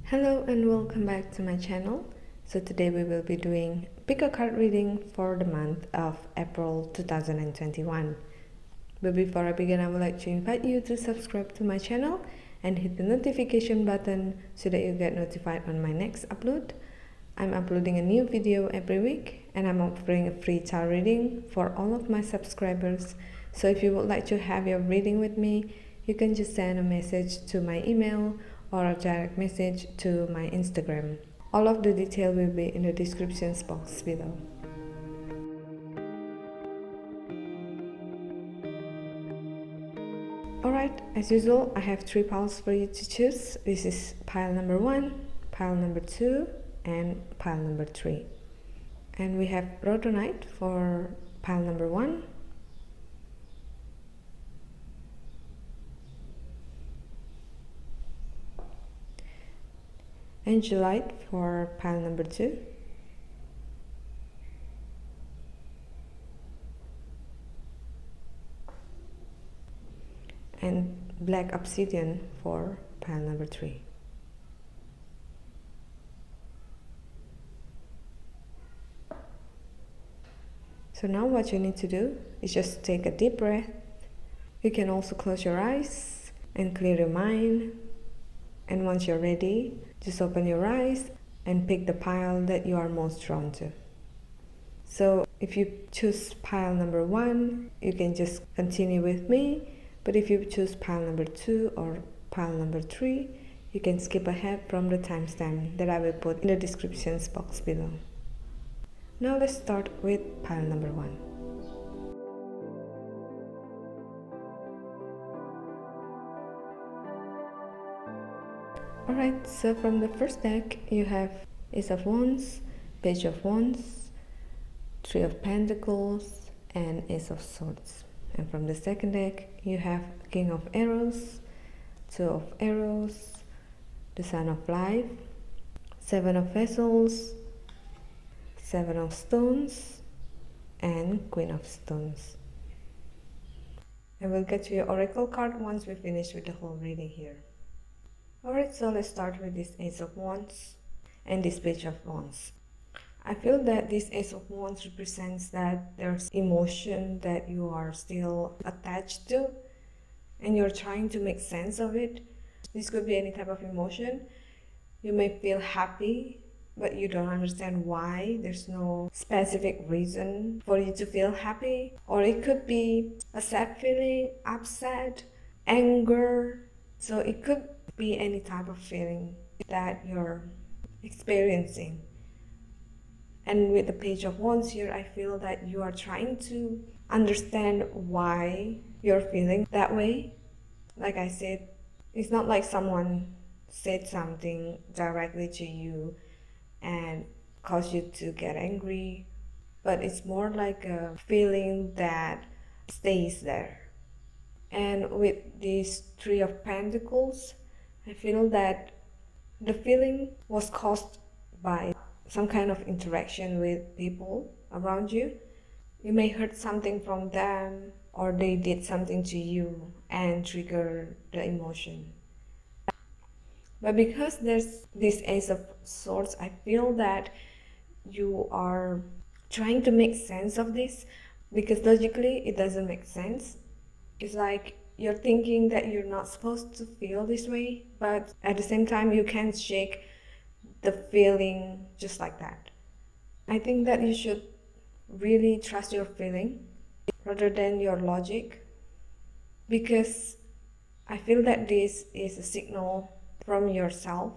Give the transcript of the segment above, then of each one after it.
Hello and welcome back to my channel. So today we will be doing pick a card reading for the month of April 2021. But before I begin, I would like to invite you to subscribe to my channel and hit the notification button so that you get notified on my next upload. I'm uploading a new video every week and I'm offering a free tarot reading for all of my subscribers. So if you would like to have your reading with me, you can just send a message to my email or a direct message to my Instagram. All of the detail will be in the description box below. Alright, as usual, I have 3 piles for you to choose. This is pile number 1, pile number 2, and pile number 3. And we have rhodonite for pile number 1. Angelite for pile number 2. And black obsidian for pile number 3. So now what you need to do is just take a deep breath. You can also close your eyes and clear your mind. And once you're ready, just open your eyes and pick the pile that you are most drawn to. So if you choose pile number 1, you can just continue with me. But if you choose pile number 2 or pile number 3, you can skip ahead from the timestamp that I will put in the description box below. Now let's start with pile number 1. Alright, so from the first deck you have Ace of Wands, Page of Wands, Three of Pentacles, and Ace of Swords. And from the second deck you have King of Arrows, Two of Arrows, the Sun of Life, Seven of Vessels, Seven of Stones, and Queen of Stones. And we'll get to your oracle card once we finish with the whole reading here. Alright, so let's start with this Ace of Wands and this Page of Wands. I feel that this Ace of Wands represents that there's emotion that you are still attached to and you're trying to make sense of it. This could be any type of emotion. You may feel happy, but you don't understand why. There's no specific reason for you to feel happy. Or it could be a sad feeling, upset, anger. So it could be any type of feeling that you're experiencing. And with the Page of Wands here, I feel that you are trying to understand why you're feeling that way. Like I said, it's not like someone said something directly to you and caused you to get angry, but it's more like a feeling that stays there. And with this Three of Pentacles, I feel that the feeling was caused by some kind of interaction with people around you. You may heard something from them or they did something to you and trigger the emotion. But because there's this Ace of Swords, I feel that you are trying to make sense of this because logically it doesn't make sense. It's like you're thinking that you're not supposed to feel this way, but at the same time you can't shake the feeling just like that. I think that you should really trust your feeling rather than your logic, because I feel that this is a signal from yourself,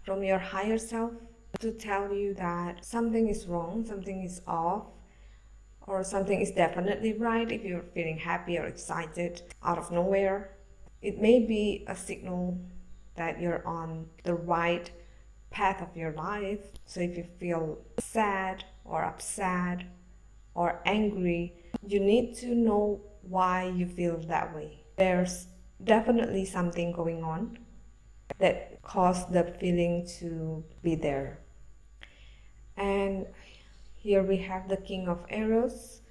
from your higher self, to tell you that something is wrong, something is off, or something is definitely right. If you're feeling happy or excited out of nowhere, it may be a signal that you're on the right path of your life. So if you feel sad or upset or angry, you need to know why you feel that way. There's definitely something going on that caused the feeling to be there. And here we have the King of Arrows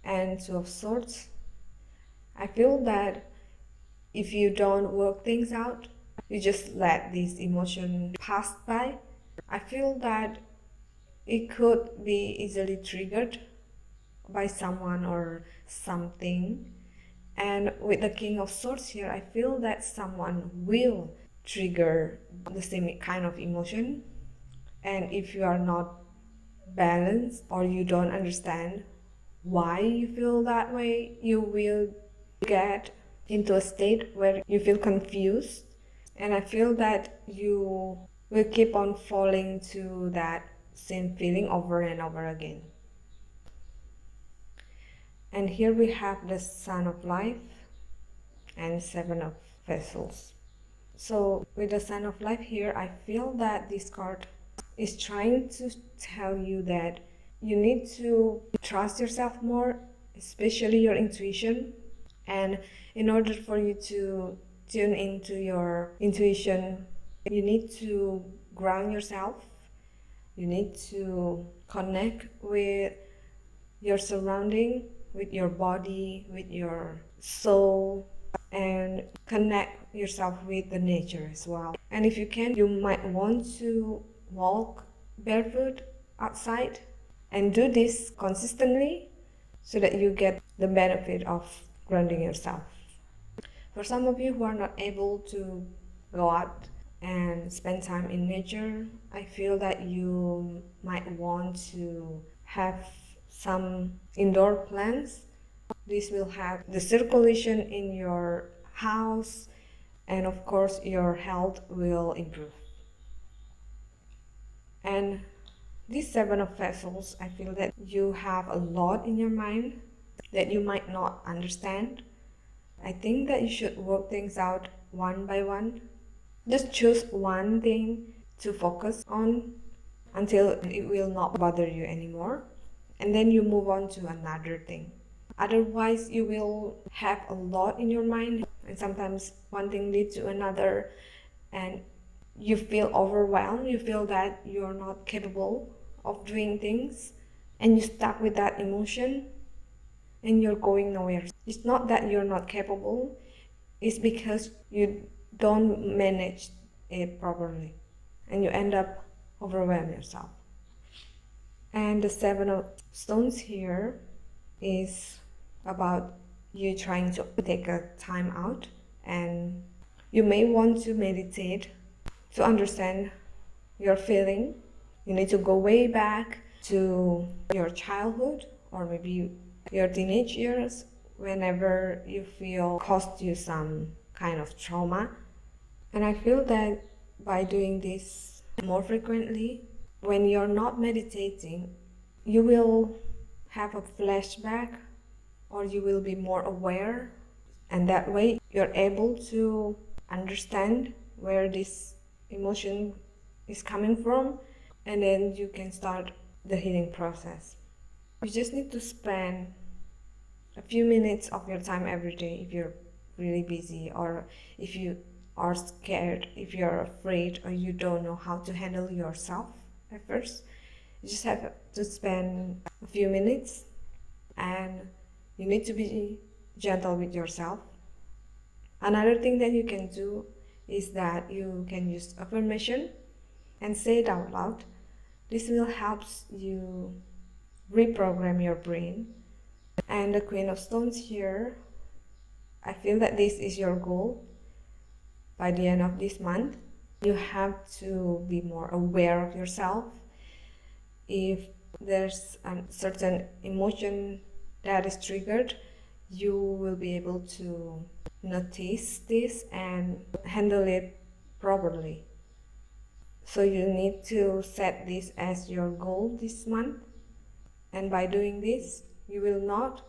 and Two of Swords. I feel that if you don't work things out, you just let this emotion pass by, I feel that it could be easily triggered by someone or something. And with the King of Swords here, I feel that someone will trigger the same kind of emotion. And if you are not balanced or you don't understand why you feel that way, you will get into a state where you feel confused. And I feel that you will keep on falling to that same feeling over and over again. And here we have the Sun of Life and Seven of Vessels. So with the Sun of Life here, I feel that this card is trying to tell you that you need to trust yourself more, especially your intuition. And in order for you to tune into your intuition, you need to ground yourself. You need to connect with your surrounding, with your body, with your soul, and connect yourself with the nature as well. And if you can, you might want to walk barefoot outside and do this consistently so that you get the benefit of grounding yourself. For some of you who are not able to go out and spend time in nature, I feel that you might want to have some indoor plants. This will have the circulation in your house, and of course your health will improve. And this Seven of Vessels, I feel that you have a lot in your mind that you might not understand. I think that you should work things out one by one. Just choose one thing to focus on until it will not bother you anymore, and then you move on to another thing. Otherwise, you will have a lot in your mind, and sometimes one thing leads to another, and you feel overwhelmed. You feel that you're not capable of doing things, and you stuck with that emotion, and you're going nowhere. It's not that you're not capable, it's because you don't manage it properly, and you end up overwhelming yourself. And the Seven of Stones here is about you trying to take a time out, and you may want to meditate to understand your feeling. You need to go way back to your childhood or maybe your teenage years, whenever you feel caused you some kind of trauma. And I feel that by doing this more frequently, when you're not meditating, you will have a flashback or you will be more aware, and that way you're able to understand where this emotion is coming from, and then you can start the healing process. You just need to spend a few minutes of your time every day if you're really busy, or if you are scared, if you're afraid, or you don't know how to handle yourself at first. You just have to spend a few minutes, and you need to be gentle with yourself. Another thing that you can do is that you can use affirmation and say it out loud. This will help you reprogram your brain. And the Queen of Stones here, I feel that this is your goal by the end of this month. You have to be more aware of yourself. If there's a certain emotion that is triggered, you will be able to notice this and handle it properly. So you need to set this as your goal this month, and by doing this, you will not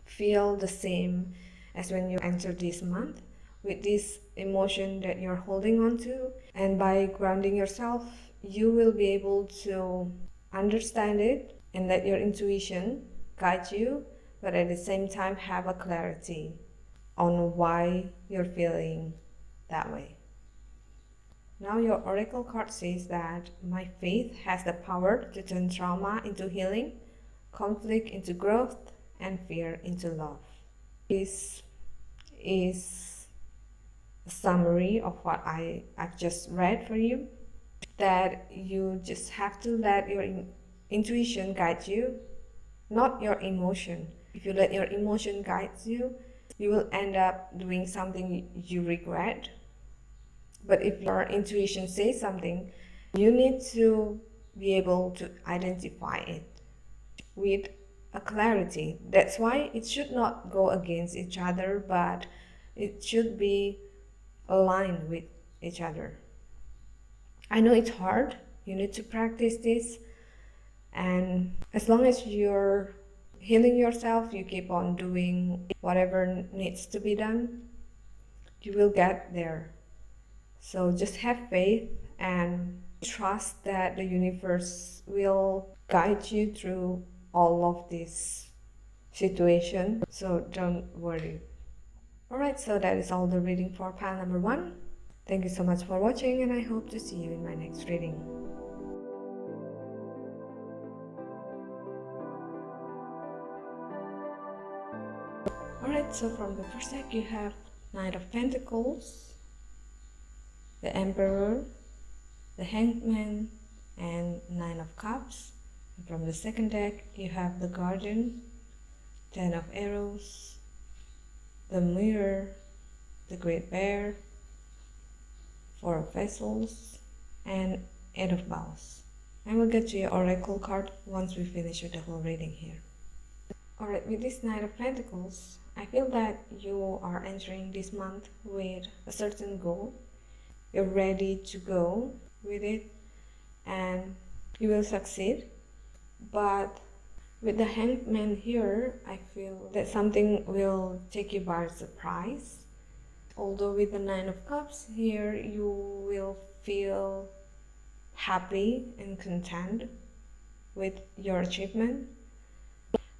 feel the same as when you enter this month with this emotion that you're holding on to. And by grounding yourself, you will be able to understand it and let your intuition guide you, but at the same time have a clarity on why you're feeling that way. Now your oracle card says that my faith has the power to turn trauma into healing, conflict into growth, and fear into love. This is summary of what I've just read for you, that you just have to let your intuition guide you, not your emotion. If you let your emotion guide you, you will end up doing something you regret. But if your intuition says something, you need to be able to identify it with a clarity. That's why it should not go against each other, but it should be aligned with each other. I know it's hard, you need to practice this, and as long as you're healing yourself, you keep on doing whatever needs to be done, you will get there. So just have faith and trust that the universe will guide you through all of this situation. So don't worry. Alright, so that is all the reading for pile number 1. Thank you so much for watching, and I hope to see you in my next reading. Alright, so from the first deck you have Knight of Pentacles, the Emperor, the Hangman, and Nine of Cups. And from the second deck you have the Guardian, Ten of Arrows, the Mirror, the Great Bear, Four of Vessels, and Eight of Bows. And we'll get to your Oracle card once we finish with the whole reading here. Alright, with this Knight of Pentacles, I feel that you are entering this month with a certain goal. You're ready to go with it and you will succeed. But with the Hangman here, I feel that something will take you by surprise. Although with the Nine of Cups here, you will feel happy and content with your achievement.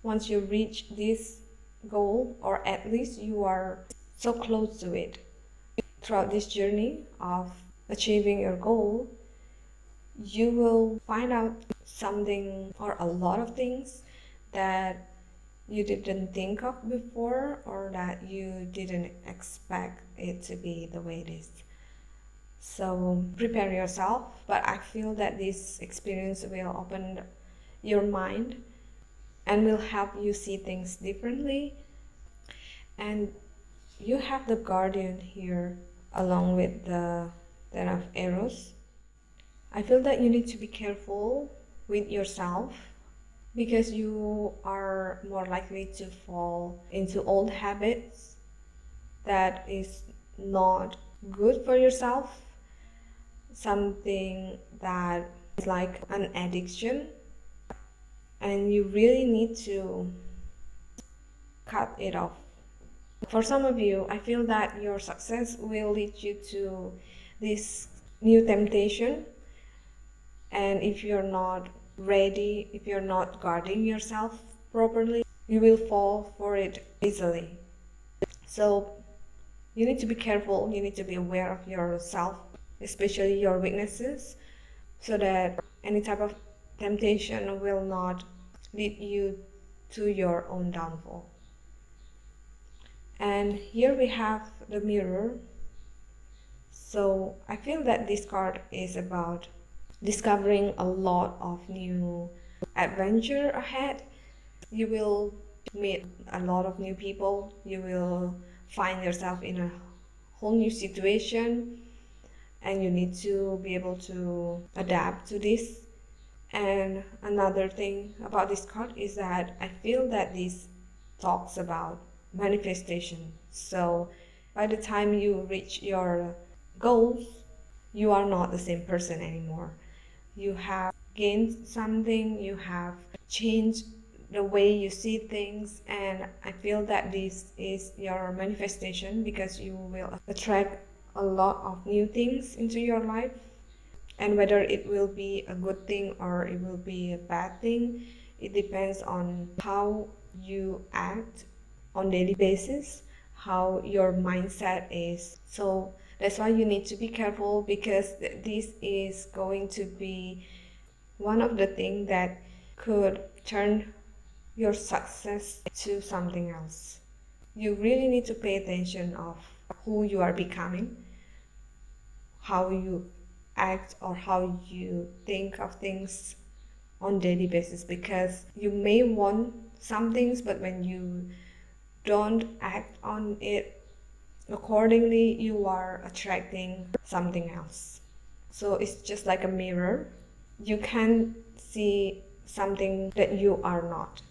Once you reach this goal, or at least you are so close to it, throughout this journey of achieving your goal, you will find out something or a lot of things that you didn't think of before, or that you didn't expect it to be the way it is. So prepare yourself, but I feel that this experience will open your mind and will help you see things differently. And you have the Guardian here along with the Ten of Arrows. I feel that you need to be careful with yourself, because you are more likely to fall into old habits that is not good for yourself, something that is like an addiction, and you really need to cut it off. For some of you, I feel that your success will lead you to this new temptation, and if you're not ready, if you're not guarding yourself properly, you will fall for it easily. So you need to be careful, you need to be aware of yourself, especially your weaknesses, so that any type of temptation will not lead you to your own downfall. And here we have the Mirror. So I feel that this card is about discovering a lot of new adventure ahead. You will meet a lot of new people. You will find yourself in a whole new situation, and you need to be able to adapt to this. And another thing about this card is that I feel that this talks about manifestation. So by the time you reach your goals, you are not the same person anymore. You have gained something, you have changed the way you see things, and I feel that this is your manifestation, because you will attract a lot of new things into your life. And whether it will be a good thing or it will be a bad thing, it depends on how you act on daily basis, how your mindset is. So that's why you need to be careful, because this is going to be one of the things that could turn your success to something else. You really need to pay attention of who you are becoming, how you act or how you think of things on daily basis, because you may want some things, but when you don't act on it accordingly, you are attracting something else. So it's just like a mirror. You can see something that you are not.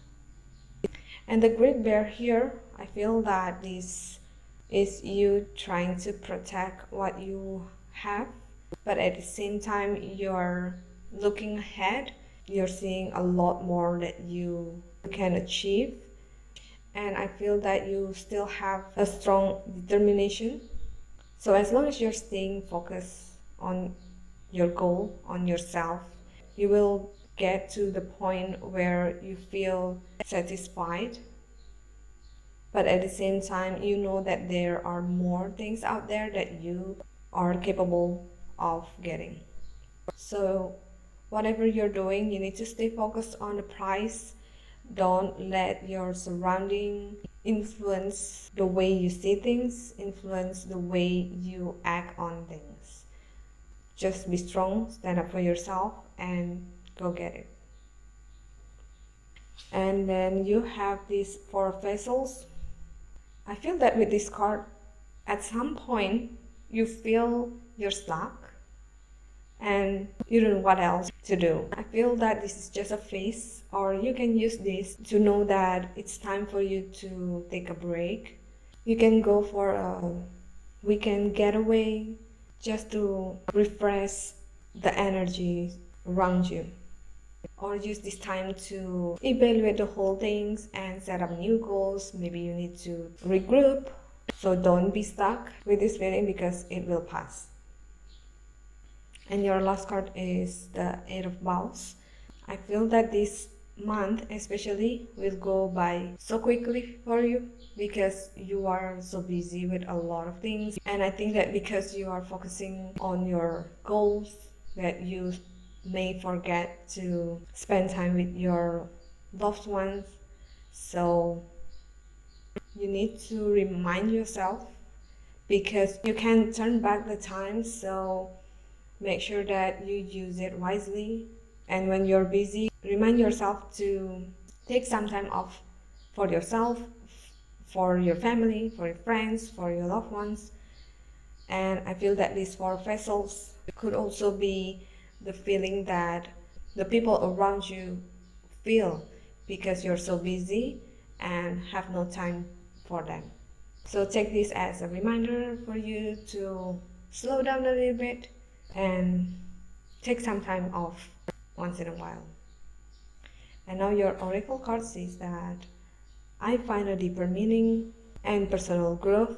And the great bear here, I feel that this is you trying to protect what you have, but at the same time you're looking ahead. You're seeing a lot more that you can achieve, and I feel that you still have a strong determination. So as long as you're staying focused on your goal, on yourself, you will get to the point where you feel satisfied. But at the same time, you know that there are more things out there that you are capable of getting. So whatever you're doing, you need to stay focused on the prize. Don't let your surrounding influence the way you see things, influence the way you act on things. Just be strong, stand up for yourself, and go get it. And then you have these 4 vessels. I feel that with this card, at some point, you feel you're stuck and you don't know what else to do. I feel that this is just a phase, or you can use this to know that it's time for you to take a break. You can go for a weekend getaway just to refresh the energy around you, or use this time to evaluate the whole things and set up new goals. Maybe you need to regroup. So don't be stuck with this feeling, because it will pass. And your last card is the 8 of Bowls. I feel that this month especially will go by so quickly for you, because you are so busy with a lot of things. And I think that because you are focusing on your goals, that you may forget to spend time with your loved ones. So you need to remind yourself, because you can turn back the time. So make sure that you use it wisely. And when you're busy, remind yourself to take some time off for yourself, for your family, for your friends, for your loved ones. And I feel that these 4 vessels could also be the feeling that the people around you feel, because you're so busy and have no time for them. So take this as a reminder for you to slow down a little bit and take some time off once in a while. And now your oracle card says that I find a deeper meaning and personal growth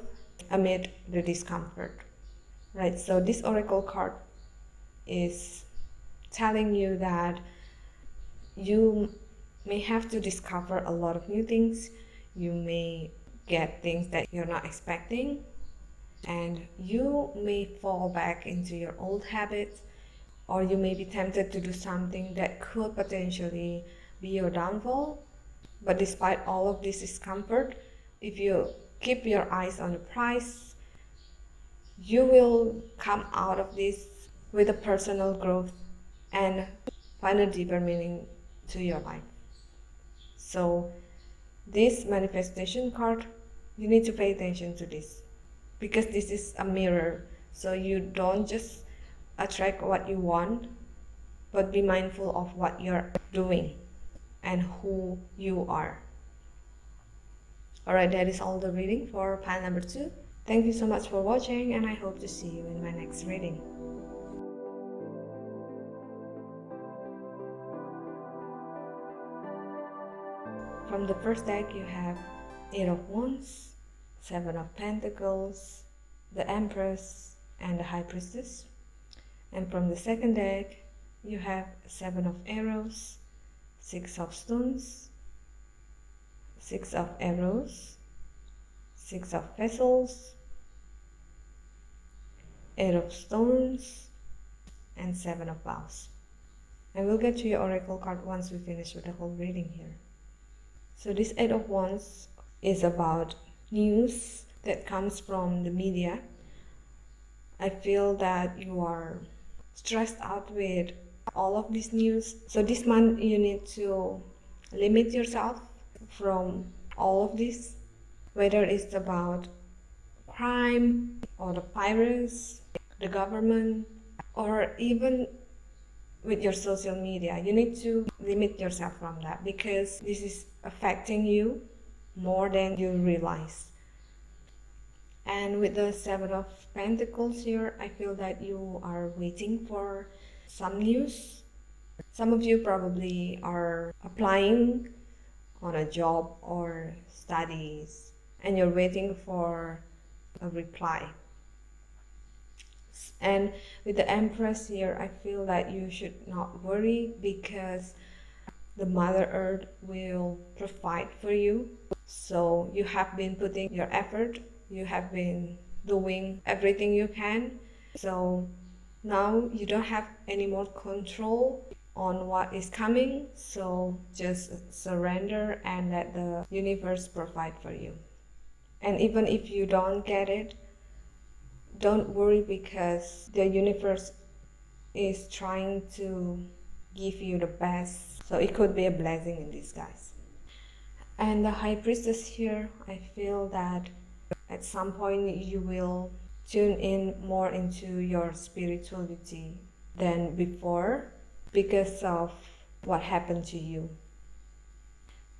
amid the discomfort. Right, so this oracle card is telling you that you may have to discover a lot of new things. You may get things that you're not expecting, and you may fall back into your old habits, or you may be tempted to do something that could potentially be your downfall. But despite all of this discomfort, if you keep your eyes on the prize, you will come out of this with a personal growth and find a deeper meaning to your life. So this manifestation card, you need to pay attention to this, because this is a mirror. So you don't just attract what you want, but be mindful of what you're doing and who you are. Alright, that is all the reading for pile number 2. Thank you so much for watching, and I hope to see you in my next reading. From the first deck, you have 8 of Wands, 7 of Pentacles, the Empress, and the High Priestess. And from the second deck, you have 7 of Arrows, 6 of Stones, 6 of Arrows, 6 of Vessels, 8 of Stones, and 7 of Bowls. And we'll get to your oracle card once we finish with the whole reading here. So this 8 of Wands is about news, that comes from the media. I feel that you are stressed out with all of this news. So this month you need to limit yourself from all of this, whether it's about crime or the virus, the government, or even with your social media. You need to limit yourself from that because this is affecting you more than you realize. And with the Seven of Pentacles here, I feel that you are waiting for some news. Some of you probably are applying on a job or studies and you're waiting for a reply. And with the Empress here, I feel that you should not worry because the Mother Earth will provide for you. So you have been putting your effort, you have been doing everything you can. So now you don't have any more control on what is coming. So just surrender and let the universe provide for you. And even if you don't get it, don't worry because the universe is trying to give you the best. So it could be a blessing in disguise. And the High Priestess here, I feel that at some point you will tune in more into your spirituality than before because of what happened to you.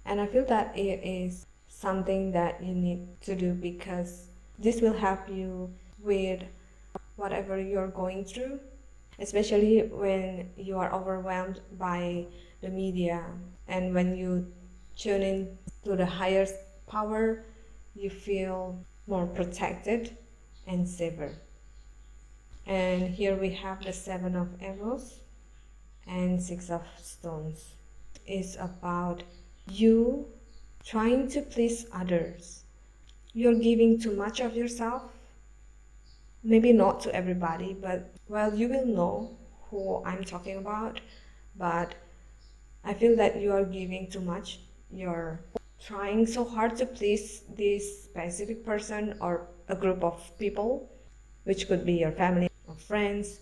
And I feel that it is something that you need to do because this will help you with whatever you're going through, especially when you are overwhelmed by the media and when you tune in to the higher power, you feel more protected and safer. And here we have the Seven of Arrows and Six of Stones. It's about you trying to please others. You're giving too much of yourself. Maybe not to everybody, but well, you will know who I'm talking about. But I feel that you are giving too much. You're trying so hard to please this specific person or a group of people, which could be your family or friends,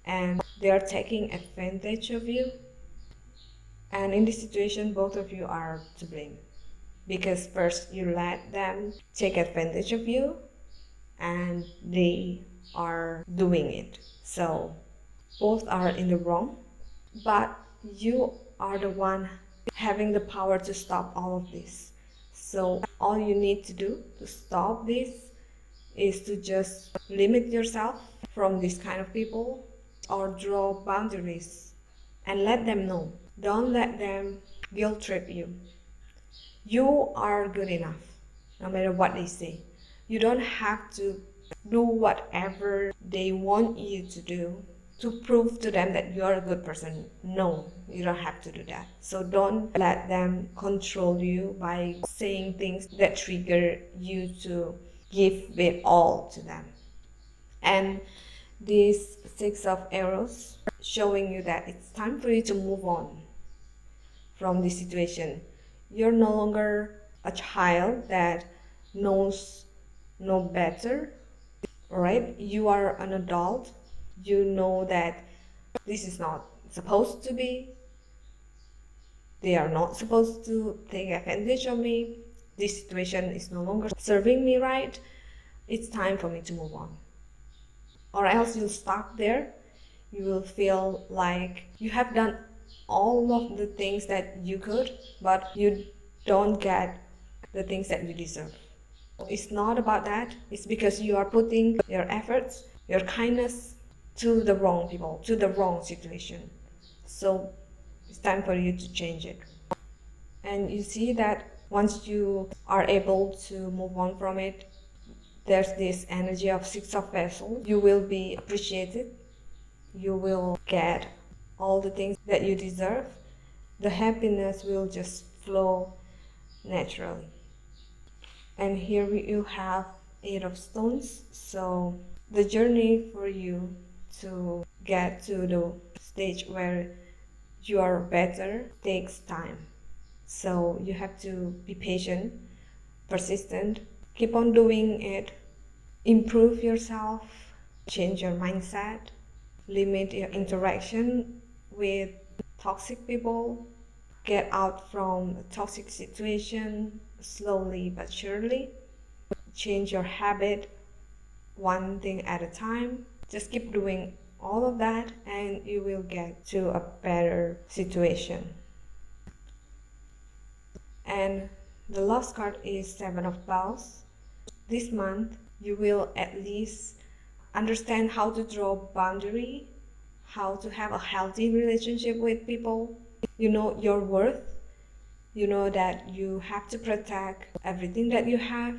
and they are taking advantage of you. And in this situation, both of you are to blame because first you let them take advantage of you and they are doing it. So both are in the wrong, but you are the one having the power to stop all of this. So all you need to do to stop this is to just limit yourself from this kind of people or draw boundaries and let them know. Don't let them guilt trip you. You are good enough, no matter what they say. You don't have to do whatever they want you to do to prove to them that you're a good person. No, you don't have to do that. So don't let them control you by saying things that trigger you to give it all to them. And this Six of Arrows showing you that it's time for you to move on from this situation. You're no longer a child that knows no better, right? You are an adult. You know that this is not supposed to be. They are not supposed to take advantage of me. This situation is no longer serving me right. It's time for me to move on. Or else you'll stuck there. You will feel like you have done all of the things that you could, but you don't get the things that you deserve. It's not about that. It's because you are putting your efforts, your kindness to the wrong people, to the wrong situation. So it's time for you to change it. And you see that once you are able to move on from it, there's this energy of Six of Vessels. You will be appreciated. You will get all the things that you deserve. The happiness will just flow naturally. And here you have Eight of Stones. So the journey for you to get to the stage where you are better takes time. So you have to be patient, persistent, Keep on doing it. Improve yourself, change your mindset, limit your interaction with toxic people, get out from a toxic situation slowly but surely, change your habit one thing at a time. Just keep doing all of that and you will get to a better situation. And the last card is Seven of Bells. This month you will at least understand how to draw boundary, how to have a healthy relationship with people. You know your worth. You know that you have to protect everything that you have,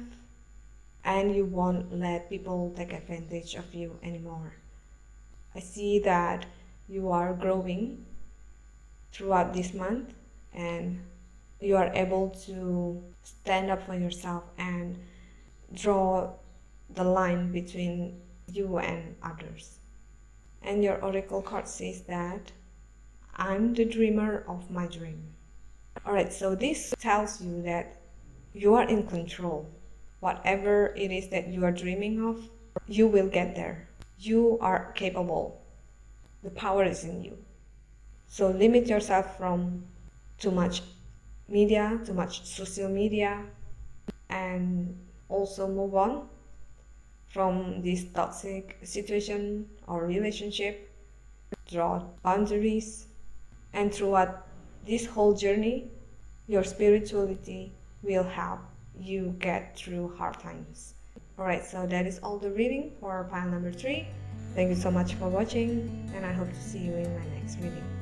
and you won't let people take advantage of you anymore. I see that you are growing throughout this month and you are able to stand up for yourself and draw the line between you and others. And your oracle card says that I'm the dreamer of my dream. Alright, so this tells you that you are in control. Whatever it is that you are dreaming of, you will get there. You are capable. The power is in you. So limit yourself from too much media, too much social media, and also move on from this toxic situation or relationship. Draw boundaries, and throughout this whole journey, your spirituality will help you get through hard times. Alright, so that is all the reading for pile number 3. Thank you so much for watching, and I hope to see you in my next reading.